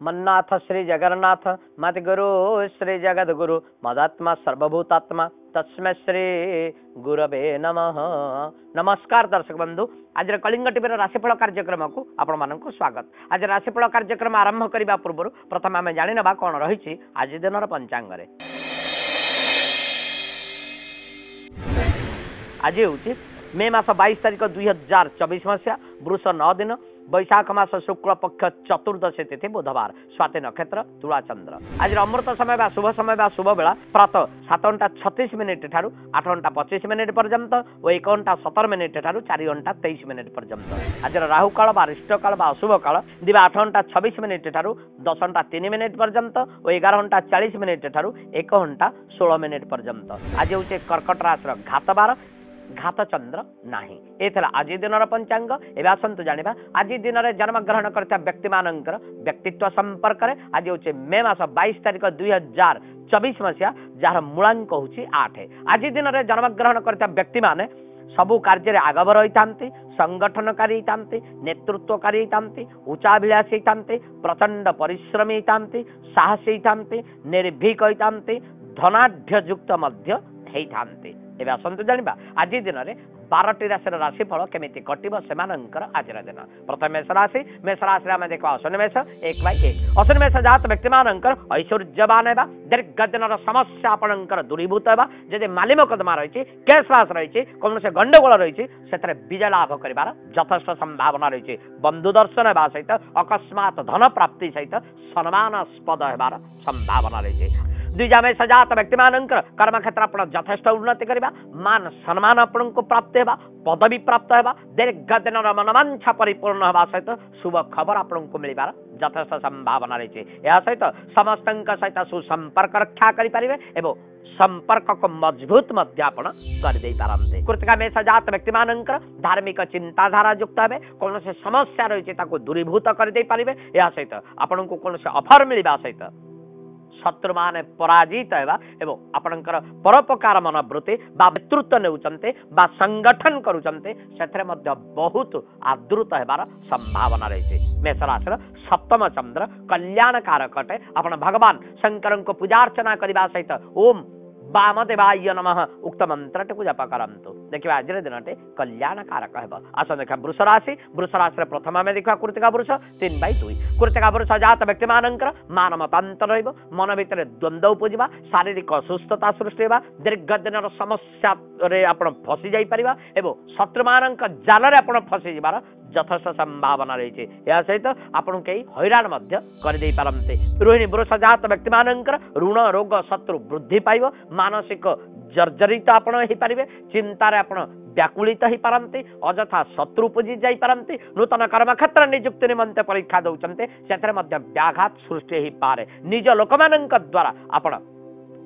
मन्नाथ श्री जगन्नाथ मत गुरु श्री जगद्गुरु मदात्मा सर्वभूतात्मा तस्मै श्री गुरवे नमः। नमस्कार दर्शक बंधु, आज कलिंग टीवी राशिफल कार्यक्रम को आपण मानक स्वागत। आज राशिफल कार्यक्रम आरंभ करने पूर्व प्रथम आम जाणा कौन रही आज दिन पंचांग। आज हूँ मे मास 22 तारिख 2024 मसीहा वृष 9 दिन वैशाख मास शुक्ल पक्ष चतुर्दशी तिथि बुधवार स्वाति नक्षत्र तुला चंद्र। आज अमृत समय बा शुभ समय बा शुभ बेला प्रातः 7:36 ठारू 8:25 पर्यंत और 1:17 ठारू 4:23 पर्यंत। आज राहु काल बा अरिष्ट काल बा अशुभ काल दिवा 8:26 ठारू 10:03 पर्यंत और 11:40 ठारू 1:16 पर्यंत। आज हूँ कर्कट राशि घात बार घात चंद्र नाही। आज दिन पंचांग एवं आसतु जाना आज दिन में जन्मग्रहण करता व्यक्ति मानकर व्यक्तित्व संपर्क में। आज हूँ मे मास 22 तारिख 2024 मसीहा जार मूलांक हूँ 8। आज दिन में जन्मग्रहण करता व्यक्ति माने सबु कार्य आगभर होती संगठनकारी होती नेतृत्वकारी होती उच्चाभिलाषी होती प्रचंड परिश्रमी होती साहसी होती निर्भीक होती धनाढ़युक्त एवं आसतु जाना आज दिन में 12टी राशि राशिफल केमी कटो से आज दिन। प्रथम मेष राशि आम देखा अश्विनी मेष 1/1 अश्विनी मेष जात व्यक्ति मानकर ऐश्वर्यवान है दीर्घ दिन समस्या आपंकर दूरीभूत है। जदि माली मकदमा रही केस रास रही कौन से गंडगोल रही से विजय लाभ कर यथेष संभावना रही। बंधु दर्शन होगा सहित अकस्मात धन प्राप्ति सहित सम्मानास्पद होबार संभावना रही। द्विजा में सजात व्यक्ति मानकर कर्म क्षेत्र आप यथेष उन्नति करवा मान सम्मान आपण को प्राप्त होगा पदवी प्राप्त होगा दीर्घ दिन मनोवांछा परिपूर्ण होगा सहित शुभ खबर आपण को मिलबार यथेष संभावना रही। यह सहित समस्त सहित सुसंपर्क रक्षा करें एवं संपर्क को मजबूत करते। कृतिका में सजात व्यक्ति मानकर धार्मिक चिंताधारा युक्त है कौन से समस्या रही दूरीभूत करदे पारे। यह सहित आपण को कौन से ऑफर मिलवा सहित शत्रु मान पराजित होगा एवं आपणकर परोपकार मनोवृत्ति नेतृत्व नेउचंते संगठन करुचंते से बहुत आदृत होबार संभावना रही। मेष राशि सप्तम चंद्र कल्याणकारक अटे। आपण भगवान शंकर को पूजार्चना करने सहित ओम वामदेवाय नमः उक्त मंत्र को जप करंतु। देखिए आज दिन कल्याणकारक है। आस देखा वृष राशि प्रथम में देखा कृतिका वृष 3/2 कृतिका वृष जात व्यक्ति मानकर मान मतांतर मन भीतर द्वंद्व उपजा शारीरिक असुस्थता सृष्टि होगा दीर्घ दिन समस्या आप फसी जापर एवं शत्रु मान जाल फसी जार यथेष संभावना रही। यह सहित आपन कई हैरान करते। रोहिणी वृष जात व्यक्ति मानकर ऋण रोग शत्रु वृद्धि पाइब मानसिक जर्जरित आपण हो पारे चिंतार आपण व्याकुलित हो पारती अजथा शत्रु पूजी जाई पारती नूतन कर्म क्षेत्र नियुक्ति निमंते परीक्षा दौरान से व्याघात सृष्टि हो पारे निज लोक द्वारा आपण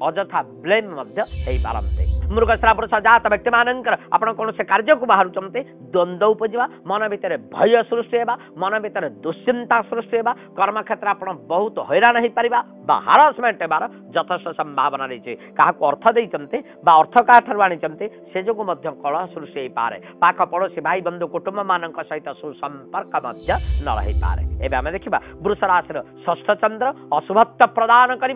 अजथा ब्लेम पारते। मृगश्रा वृष जात व्यक्ति मानकर आपण कौन से कार्य को बाहर द्वंद्व उपजा मन भीतर भय सृष्टि होगा मन भीतर दुश्चिंता सृष्टि होगा कर्म क्षेत्र आप बहुत हैरान हो पार हारासमेंट होबार यथेष संभावना रही। क्या अर्थ देते अर्थ क्या आनी से जो कलह सृष्टि हो पारे पाख पड़ोशी भाई बंधु कुटुंब मान सहित सुसंपर्क न रही पारे। एवं आम देखा वृष राशि षष्ठ चंद्र अशुभत्व प्रदान कर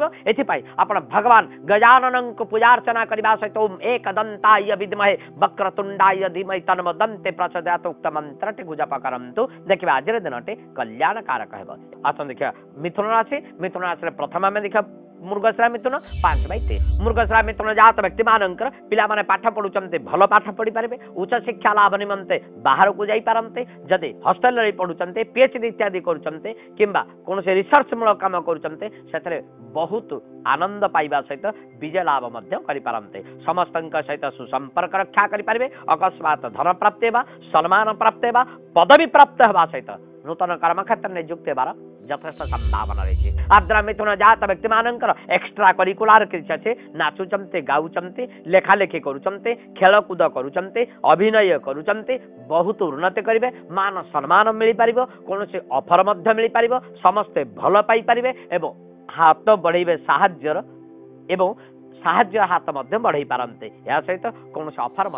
भगवान गजानन को पूजार्चना करने सहित ओम एकदंताय विद्महे वक्रतुंडाय धीमहि तन्नो दन्ते प्रचोदयात् उक्त मंत्र को जप करंतु। देखिए आज दिन कल्याणकारक है। आसन देखिए मिथुन राशि प्रथम में देखा मृगश्रा मिथुन 5/3 मृगश्रा मिथुन जात व्यक्ति मानकर पिला माने पाठ पढ़ुचंते भल पाठ पढ़ी पारे उच्च शिक्षा लाभ निमंते बाहर को जाई पारंते जदि हॉस्टल रे पढ़ुचंते पीएचडी इत्यादि करुचंते किंबा कौन से रिसर्च मूलक काम करुचंते से बहुत आनंद पाइबा सहित विजय लाभ करि पारंते समस्त सहित सुसंपर्क रक्षा करि पारे अकस्मात धन प्राप्त होगा सम्मान प्राप्त होगा पदवी प्राप्त होगा सहित नूतन कर्म क्षेत्र नियुक्त होबार यथेष संभावना रही। आर्द्रा मिथुन जात व्यक्ति मानकर एक्स्ट्रा करिकुलार कृषि नाचुचंते गाउचंते लेखालेखी करुचंते खेलकूद करुचंते अभिनय करुचंते बहुत उन्नति करेंगे मान सम्मान मिल पार कौन से ऑफर मिल पार समस्ते भल पाई पारे एवं हाथ बढ़े साहाଯ୍यर एवं साहाଯ୍य हाथ बढ़े पारते या सहित कौन से ऑफर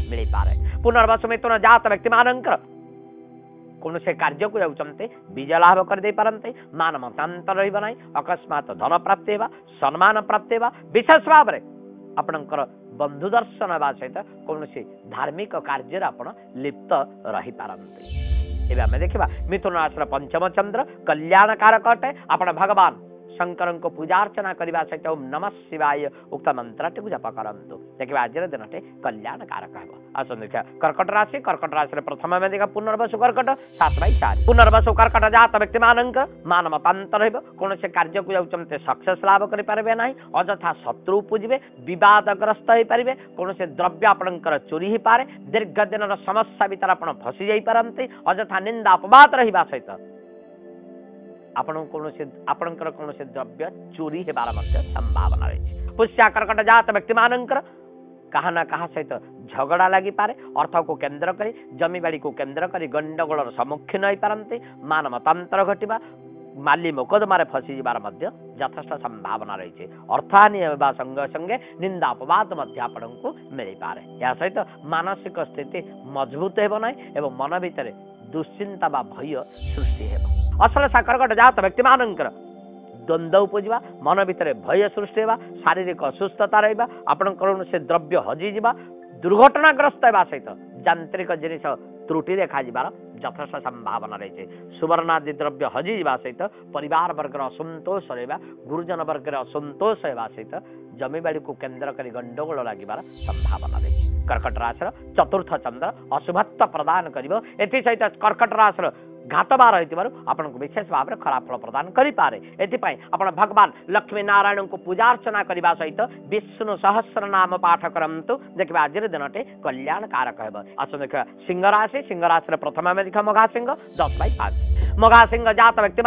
मिल पारे। पुनर्वसु मिथुन जात व्यक्ति मानकर कौन से कार्य को जाऊँचे विजय लाभ कर पारते मान मतांतर रहा अकस्मात धन प्राप्ति होगा सम्मान प्राप्ति होगा विशेष भाव में आपणकर बंधु दर्शन होगा सहित कौन से धार्मिक कार्य आप लिप्त रही पारते। एवं आम देखा मिथुन राशि पंचम चंद्र कल्याणकारक अटे आपण भगवान शंकर को पूजा अर्चना करने सहित ओम नमः शिवाय उक्त मंत्र जप करंतु देखिए आज दिन कल्याणकारक है। आसन देखा कर्कट राशि प्रथम में देखा पुनर्वसु कर्कट 7/4 पुनर्वसु कर्कट जात व्यक्ति मान मतांतर कौन से कार्य को जाऊँचे सक्सेस लाभ करें ना अजथा शत्रु पूजे बदग्रस्त हो पारे कौन से द्रव्य आपंकर चोरी हो पाए दीर्घ दिन समस्या भीतर आप फसी जापारती अजथा निंदा अपवाद रहा सहित कौन से द्रव्य चोरी होबार संभावना रही। पुष्या कर्कट जात व्यक्ति कहा ना कहा सहित झगड़ा लगी पारे अर्थ को केन्द्र कर जमी बाड़ी को केन्द्र कर गंडगोल सम्मुखीन हो पारती मान मतांतर घटवा माली मोकदमार फसी जाबार यथेष्ट संभावना रही। अर्थहानि होगा संगे संगे निंदा अपवाद आपको मिल पारे या सहित मानसिक स्थिति मजबूत होना एवं मन भितर दुश्चिंता बा भय सृष्टि हो। असल कर्कट जात व्यक्ति द्वंद्व उपजा मन भितर भय सृष्टि होगा शारीरिक असुस्थता रहा आपण कौन से द्रव्य हजिजा दुर्घटनाग्रस्त होगा सहित यांत्रिक जिनिस त्रुटि देखा यथेष्ट संभावना रही। सुवर्णादि द्रव्य हजिजा सहित परिवार वर्ग असंतोष रहा गुरुजन वर्ग असंतोष होगा सहित जमीबाड़ी को केन्द्र कर गंडगोल लगे संभावना रही। कर्कट राशि चतुर्थ चंद्र अशुभत्व प्रदान कर कर्कट राशि घातबार आपन को विशेष भाव में खराब फल प्रदान करें। एपाई आप भगवान लक्ष्मी नारायण को पूजा अर्चना करने सहित विष्णु सहस्र नाम पाठ करंतु देखिए आज दिन कल्याणकारक है। आस देख सिंह राशि प्रथम में देखा मघासिंह 10/5 मघासिंह जात व्यक्ति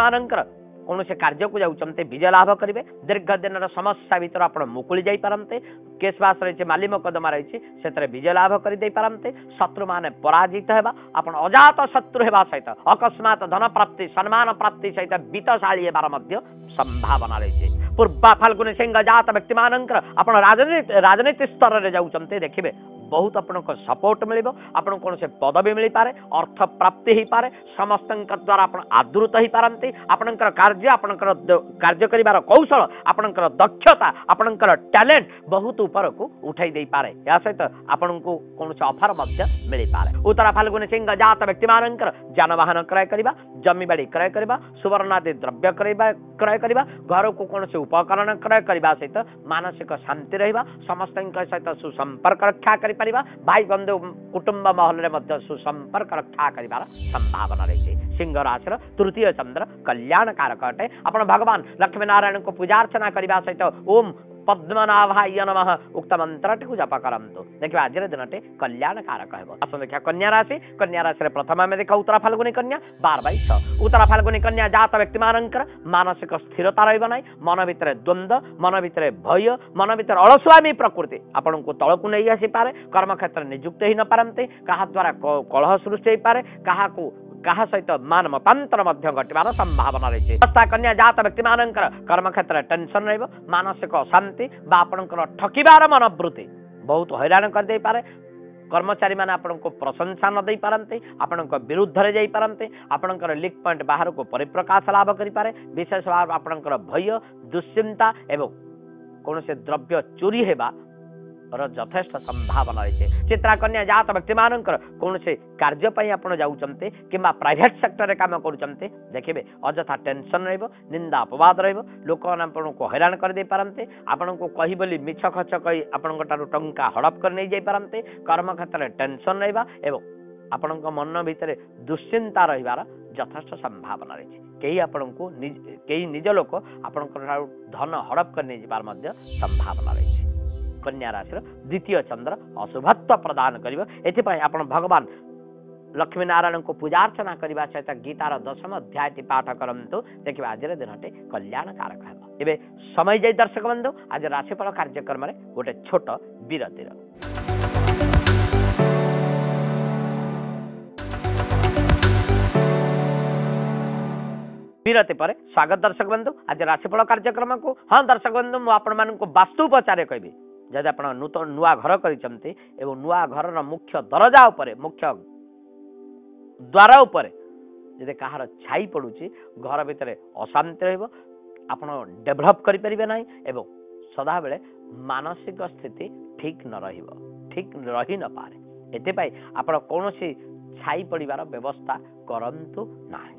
कौन से कार्य को जाऊँचे विजय लाभ करेंगे दीर्घ दिन समस्या भीतर आप मुकुली जापारते केसबास रही माली मकदमा रही से विजय लाभ कर पारते शत्रु मान पराजित होगा आप अजात शत्रु होगा सहित अकस्मात धन प्राप्ति सम्मान प्राप्ति सहित वित्तशाली होबार संभावना रही। पूर्वा फाल्गुनी सिंह जात व्यक्ति आप राजनीति स्तर में जाऊँचे देखिए बहुत आपन सपोर्ट मिल आपन कौन से पदवी मिल पारे अर्थ प्राप्ति हो पारे समस्त द्वारा आप आदृत हो पारती आपणकर कार्य कर कौशल आपणकर दक्षता आपणकर टैलेंट बहुत ऊपर को उठाई दे पारे या सहित आपन को कौन से ऑफर मिल पारे। उत्तरा फाल्गुनी सिंह जात व्यक्ति जानवाहन क्रय करवा जमीबाड़ी क्रय करवा सुवर्णादि द्रव्य क्रय करवा घर को कौन से उपकरण क्रय करने सहित मानसिक शांति रहा समस्त सहित सुसंपर्क रक्षा कर भाई बंधु कुटुंब महल में सुसंपर्क रक्षा कर संभावना रही। सिंह राशि तृतीय चंद्र कल्याणकारक अटे आप भगवान लक्ष्मी नारायण को पूजा अर्चना करने सहित ओम पद्मनाभाय नमः उक्त मंत्र जप करंतु देखिए आज दिन कल्याणकारक है। देखा कन्या राशि प्रथम में देखा उत्तरा फाल्गुनी कन्या 12/6 उत्तरा फाल्गुनी कन्या जात व्यक्ति मानसिक स्थिरता रहा मन भितर द्वंद्व मन भितर भय मन भितर अलसुआमी प्रकृति आपन को तलक नहीं आसी पारे कर्म क्षेत्र नियुक्त ही न पारते क्या द्वारा कलह सृष्टि हो पारे कहा सहित मान मतांतर घटवार संभावना रही। कन्या जात व्यक्ति कर्म क्षेत्र टेंशन रहा मानसिक अशांति आपणकर ठकिबार मनोवृत्ति बहुत हैरान कर पारे कर्मचारी मैंने आपन को प्रशंसा न दे पारते आपण विरुद्ध रे जाई पारते आपणकर लिक पॉइंट बाहर को परिप्रकाश लाभ करें विशेष भाव आपणकर भय दुश्चिंता एवं कौन से द्रव्य चोरी होगा यथेष्ट संभावना रही। चित्रा कन्या जात व्यक्ति कौन से कार्य आप जाऊँचे कि प्राइवेट सेक्टर काम करुँचे देखिए अजथा टेंशन निंदा अपवाद लोक को हैरान कर पारते आपन को कही बोली मिछ खच कही आपण टंका हड़प कर नहीं जापारते कर्म क्षेत्र में टेंशन रहा एवं आपण मन भितर दुश्चिंता रही यथेष्ट संभावना रही। कई आपण को कई निज लोक आपण धन हड़प कर नहीं जाबार संभावना रही। कन्या राशि द्वितीय चंद्र अशुभत्व प्रदान कर भगवान लक्ष्मी नारायण को पूजा अर्चना करने सहित गीतार 10म अध्याय पाठ करंतु देखिए आज दिन कल्याणकारक है। एवं समय जाए दर्शक बंधु आज राशिफल कार्यक्रम में गोटे छोट विरतिर विरति पर स्वागत दर्शक बंधु आज राशिफल कार्यक्रम को। हाँ दर्शक बंधु मुझे वास्तु उपचार कहि जदि आप नूतन नुआ घर करते नुआ घर मुख्य दरजा मुख्य द्वार उपर जदि कहार छाई पड़ुची घर भितर अशांति रहिबो आपण डेभलप करि परिबे नाही एवं सदा बेले मानसिक स्थिति ठीक न रहिबो ठीक रही न पारे एते पाई आपण कोनोसी छाई पड़िबार व्यवस्था करंतु नाही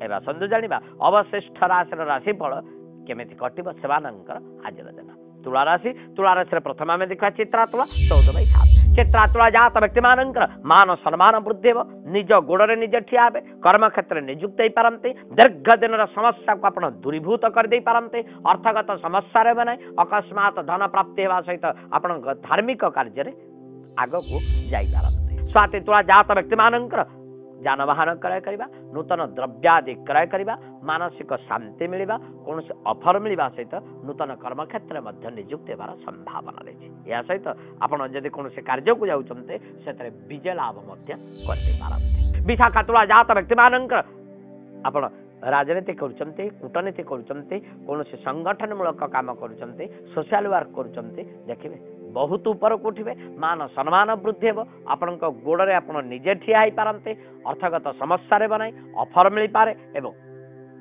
एबा संदु जानिबा अवशिष्ट राशिफल केमिति कटिबो सेवानंकर आजर दिन तुला राशि प्रथम आम देखा चित्रा तुला 14/7 चित्रा तुला जात व्यक्ति मानकर मान सम्मान वृद्धि हो निज गोड़े निजे ठिया हे कर्म क्षेत्र नियुक्त हो पारती दीर्घ दिन समस्या को आप दूरीभूत करदे पारते अर्थगत समस्या रहे ना अकस्मात धन प्राप्ति होगा सहित आप धार्मिक कार्य आग को जापारते स्वाति तुला जात व्यक्ति मानकर जानवाहन क्रय करवा नूतन द्रव्यादि क्रय करवा मानसिक शांति मिलवा कौन से ऑफर मिलवा सहित नूतन कर्म क्षेत्र में नियुक्त होवार संभावना रही या सहित आपड़ जदि कौन से कार्य को जाऊँचे से विजय लाभ करते विशाखा तुला जात व्यक्ति मानकर आपण राजनीति करुचंते कूटनीति करुचंते कौन से संगठन मूलक काम करुचंते सोशल वर्क करुचंते देखिए बहुत ऊपर को उठे मान सम्मान वृद्धि हो आपण गोड़े आप निजे ठिया हो पारते अर्थगत समस्या रे बनाई ऑफर मिल पारे एवं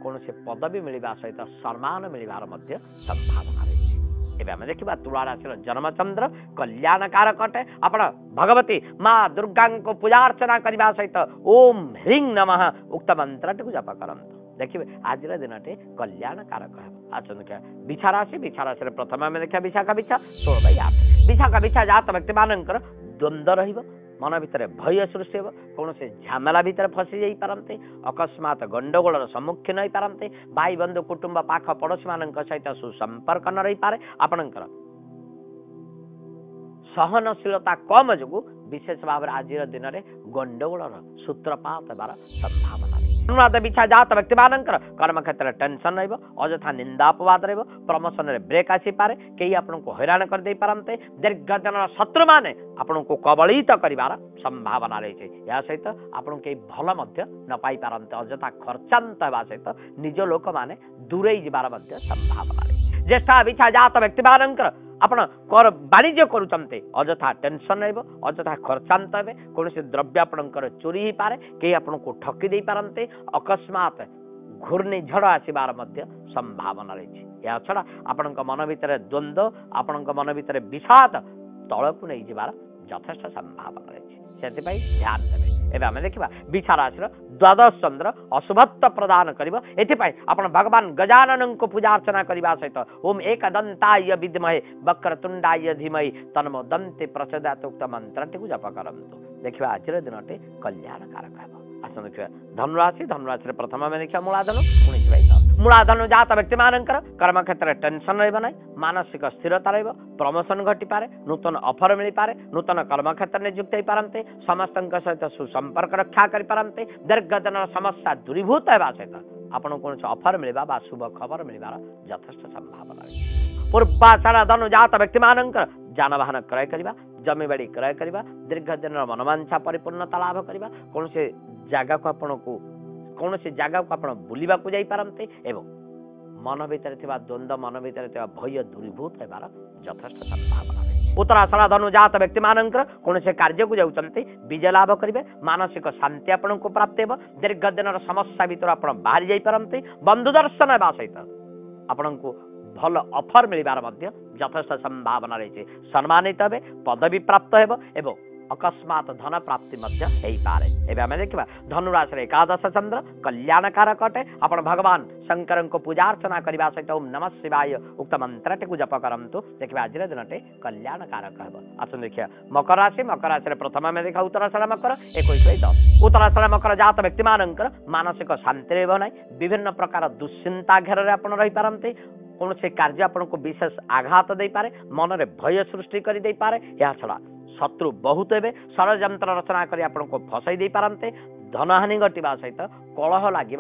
कौन से पदवी मिलवा सहित सम्मान मिलवार संभावना रही आम देखा तुला राशि जन्मचंद्र कल्याणकारक अटे आप भगवती माँ दुर्गा को पूजा अर्चना करने सहित ओम ह्रीं नमः उक्त मंत्र टी जप करते देखिए आज दिन कल्याणकारक है आसन क्या बिछा राशि प्रथम आम देखा विशाखा बिछा 16/8 विशाखा बिछा जात व्यक्ति मानकर द्वंद्व रही मन भितर भय सृष्टि हो कौन से झमेला भितर फसी जाई पारते अकस्मात गंडगोल सम्मुखीन हो पारते भाई बंधु कुटुंब पाख पड़ोशी मान सहित सुसंपर्क न रही पारे आपणकर सहनशीलता कम जो विशेष भाव आज दिन में गंडगोल सूत्रपात होवार संभावना अनुराध बिछा जात व्यक्ति मानकर कर्म क्षेत्र टेंशन रहिबो अजथा निंदा अपवाद रहिबो प्रमोशन रे ब्रेक आसी पारे कई आपनको हैरान कर दे पारंते दीर्घ दिन शत्रु माने आपनको कबलित करिवार संभावना रही या सहित आपन कई भल मध्य न पाई पारंते अजथा खर्चांत हेबा सहित निज लोक माने दूरे जिबार मध्य संभावना रही ज्येष्ठा बिछा जात व्यक्ति मानकर आपण कर वाणिज्य करुचंते अजथा टेंशन रहिबो अजथा खर्चांत हे कौन से द्रव्य आपणकर चोरी ही पारे कई आपनको ठकी दे पारंते अकस्मात घूर्णिझड़ आसबार संभावना रही या छड़ा आपण मन भितर द्वंद्व आपण मन भितर विषाद तलकू नहीं जाबार यथेष्ट संभावना रही से ध्यान देवे एवं आम देखा बिछा राशि द्वादश चंद्र अशुभत्व प्रदान कर भगवान गजानन को पूजा अर्चना करने सहित ओम एकदंताय विद्महे वक्रतुंडाय धीमहि तन्नो दन्ते प्रचोदयात् उक्त मंत्र जप करंतु देखिए आज दिन कल्याणकारक है आसन देखिए धनुराशि प्रथम आम देखा मूलाधन 19/9 मूलाधन जात व्यक्ति मानकर कर्म क्षेत्र टेंशन रहा ना मानसिक स्थिरता रही प्रमोशन घटी पारे नूतन ऑफर मिल पारे नूतन कर्म क्षेत्र नियुक्त हो पारते समस्त सहित सुसंपर्क रक्षा करते दीर्घ दिन समस्या दूरीभूत होगा सहित आपन कौन ऑफर मिलवा शुभ खबर मिलवार यथेष्ट संभावना रही पूर्वाषाढ़ धनु जात व्यक्ति मानकर जानवाहन क्रय करवा जमी बाड़ी क्रय करवा दीर्घ दिन मनोवांछा परिपूर्णता लाभ करवा कौन से जगह को आपण को कौन से जगह को आप बुलवा को जाई पारते एवं मन भितर द्वंद्व मन भितर भय दूरीभूत होवार यथेष्ट संभावना रही उत्तराषाढ़ धनु जात व्यक्ति मानकर कौन से कार्य को जाऊँचे विजय लाभ करेंगे मानसिक शांति आपण को प्राप्त हो दीर्घ दिन समस्या भर आप बाहरी जापारते बंधु दर्शन होगा सहित आपण को भल ऑफर मिलवार यथेष्ट संभावना रही सम्मानित हे पदवी प्राप्त हो एवं अकस्मात धन प्राप्ति पारे एवं आम देखा धनुराशि एकादश चंद्र कल्याणकारक अटे आप भगवान शंकर को पूजा अर्चना करने सहित ओम नमः शिवाय उक्त मंत्र टी जप करंतु देखिए आज दिन कल्याणकारक है आसन देखिए मकर राशि प्रथम आम देखा उत्तराषाढ़ मकर 21/10 उत्तराषाढ़ मकर जात व्यक्ति मानकर मानसिक शांति रही ना विभिन्न प्रकार दुश्चिंता घेर आप रही पारते कौन से कार्य आपन को विशेष आघात दे पारे मन में भय सृष्टि कर दे पारे या छड़ा शत्रु बहुत हे षड्यंत्र रचना कर फसई दे पारते धनहानि घटवा सहित कलह लगे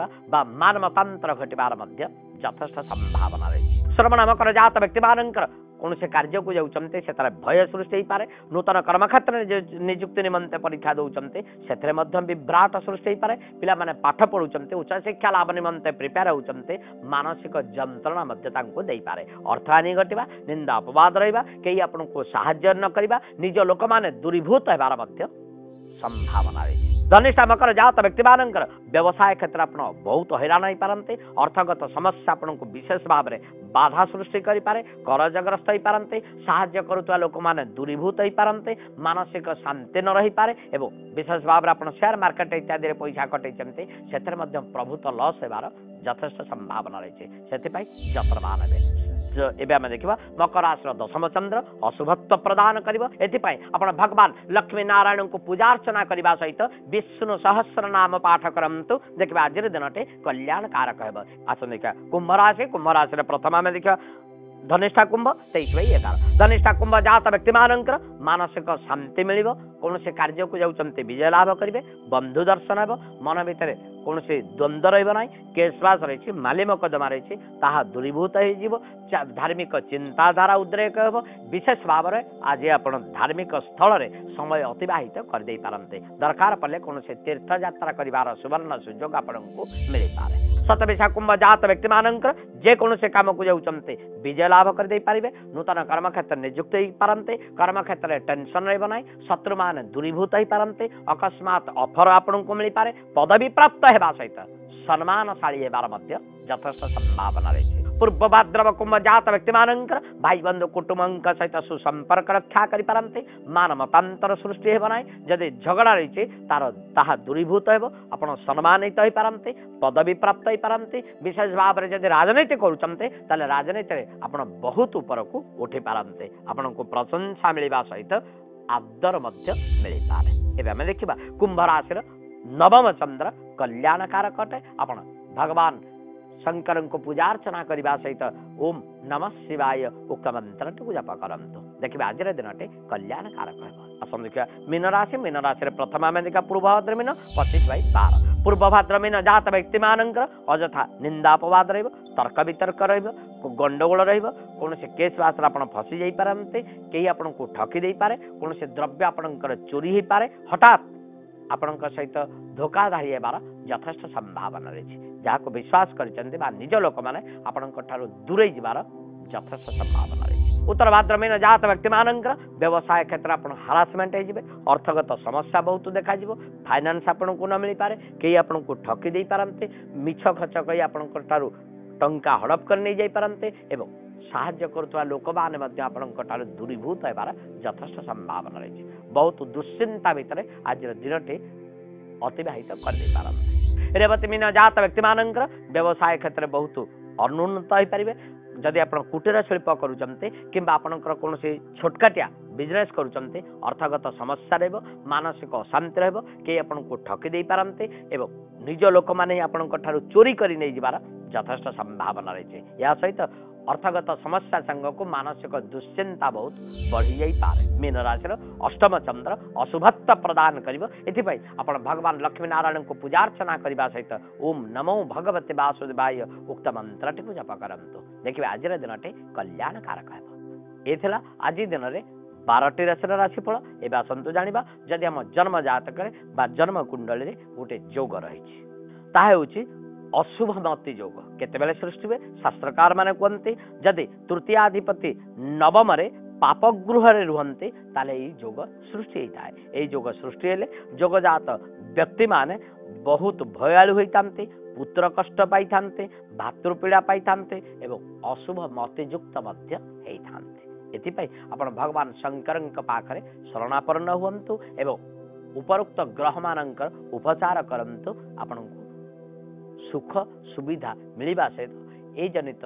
मान मतांतर घटवार यथेष्ट संभावना रही श्रवण मकर जात व्यक्ति मानकर कौन से कार्य को जाऊँचे से भय सृष्टि हो पारे नूतन कर्मक्षेत्र नियुक्ति निमंते परीक्षा दौरान से विभ्राट सृष्टि हो पारे पिला माने पाठ पढ़ुंट उच्च शिक्षा लाभ निमंते प्रिपेयर होते मानसिक जंत्रणा दे पारे अर्थहानि घटवा निंदा अपवाद रहा कई आपको साहाय्य न करवा निज लोक मैंने दूरीभूत होवार संभावना रही धनिष्ठा मकर जात व्यक्ति मानकर व्यवसाय क्षेत्र आपण बहुत हैरान हो पारते अर्थगत समस्या आपण को विशेष भाव में बाधा सृष्टि करें करजग्रस्त हो पारते साहाय्य करुवा लोक मैंने दूरीभूत हो पारते मानसिक शांति न रही पारे एवं विशेष भाव में आप शेयर मार्केट इत्यादि पैसा कटे से प्रभुत लस होबार यथेष्ट संभावना रही है से जतमान हे एवं आम देखा मकर राशि दशम चंद्र अशुभत्व प्रदान कर भगवान लक्ष्मी नारायण को पूजा अर्चना करने सहित विष्णु सहस्र नाम पाठ करतु देखिए आज दिनटे कल्याण कारक है आस देखा कुंभ राशि प्रथम आम देखा धनिष्ठा कुंभ 23/11 धनिष्ठा कुंभ जात व्यक्ति मानसिक शांति मिल कौन से कार्य को जाऊँच विजय लाभ करेंगे बंधु दर्शन हो मन भितर कौन से द्वंद्व रही केसवास रही माली मकदमा रही दूरीभूत हो धार्मिक चिंताधारा उद्रेक हो विशेष भाव में आज आप धार्मिक स्थल में समय अतिबाहित करदे पारते दरकार पड़े कौन से तीर्थ यात्रा कर सुवर्ण सुजोग आपको मिल पाए सतविशा कुंभ जात व्यक्ति जेकोसी कम को जाऊँच विजय लाभ कर पारे नूतन कर्म क्षेत्र नियुक्त हो पारते कर्म क्षेत्र में टेंशन रहा शत्रु मान दूरीभूत हो पारते अकस्मात ऑफर आपन को मिल पारे पदवी प्राप्त होगा सहित सम्मानशाली होबार यथेष्ट संभावना रही पूर्व भाद्रव कुंभ जात व्यक्ति भाई बंधु कुटुंब सहित सुसंपर्क रक्षा करें मान मतांतर सृष्टि होना जदि झगड़ा रही तार दूरीभूत हो सम्मानित हो पारते पदवी प्राप्त हो पारते विशेष भाव में जब राजनीति करुँचे राजनीति आप बहुत ऊपर को उठी पारते आपण को प्रशंसा मिलवा सहित आदर मिल पाए एवं आम देखा कुंभ राशि नवम चंद्र कल्याणकारक अटे आप भगवान शंकर को पूजा अर्चना करने सहित ओम नमः शिवाय उक्त मंत्र को जप करंतु देखिए आज दिनटे कल्याणकारक है देखा मीन राशि प्रथम आम देखा पूर्वभाद्र मीन 25/12 पूर्वभाद्र मीन जात व्यक्ति अजथा निंदापवाद तर्क वितर्क गंडगोल कौन से केस बास आप फसी जाई पारते कहीं आपन को ठकी दे पारे कौन से द्रव्य आपंकर चोरी हो पारे हठात आपण सहित धोखाधारी होबार यथेष्ट संभावना रही जहाँ विश्वास कर निज लोक मैंने आपण दूरे जबार यथेष्ट संभावना रही उत्तर भाद्र मीन जात व्यक्ति व्यवसाय क्षेत्र आप हारासमेंट हो अर्थगत समस्या बहुत देखा फाइनान्स आपन को न मिल पारे कहीं आपन को ठकी दे पारते मिछ खर्च कही आपण टंका हड़प कर नहीं पारते एवं साहाय्य करुवा लोक मैंने दूरीभूत होबार यथेष्ट संभावना रही बहुत दुश्चिंता भितर आज दिनटे अतिबाहित कर रेवती मीन जात व्यक्ति व्यवसाय क्षेत्र में बहुत अनुन्नत हो पारे जदि आप कुटीर शिल्प करुँचे कि कौन छोटकाटिया बिजनेस करुँचे अर्थगत समस्या रहा मानसिक अशांति रहा कहीं आपन को ठकी दे पारते एवं निज लोक मैंने आपण चोरी कर नहीं जबार यथेष्ट संभावना रही है सहित अर्थगत समस्या संग को मानसिक दुश्चिंता बहुत बढ़ी जाई पारे मीन राशि अष्टम चंद्र अशुभत्व प्रदान कर भगवान लक्ष्मी नारायण को पूजा अर्चना करने सहित ओम नमो भगवते वासुदेवाय उक्त मंत्र टी जप करंतु देखिए आज दिनटे कल्याणकारक है आज दिन में 12टी राशि राशिफल एवं आसतु जाना जदि आम जन्म जातक जन्म कुंडली गोटे जोग रही अशुभमती योग केतेबेले सृष्टि हुए शास्त्रकार माने कहते जदि तृतीयाधिपति नवम पापगृह रुहते ताले योग सृष्टि होता है यही योग सृष्टि हेले जोगजात व्यक्ति माने बहुत भयालु होता पुत्र कष्ट पाई भातृपीड़ा पाई एवं अशुभ मतियुक्त आप भगवान शंकर पाखरे शरणापन्न हुंतु एवं उपरोक्त ग्रह मानकर उपचार करंतु आपन सुख सुविधा मिलवा सहित ये जनित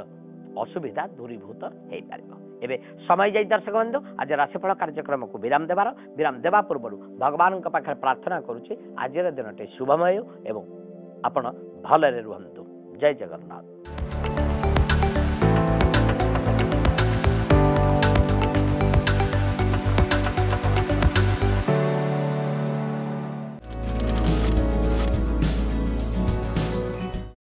असुविधा दूरीभूत हो पार एवं समय जाई दर्शक बंधु आज राशिफल कार्यक्रम को विराम देवा पूर्व भगवान पाखे प्रार्थना करुच्ची आज दिनटे शुभमय एवं आपण भलरे रुहंतु जय जगन्नाथ।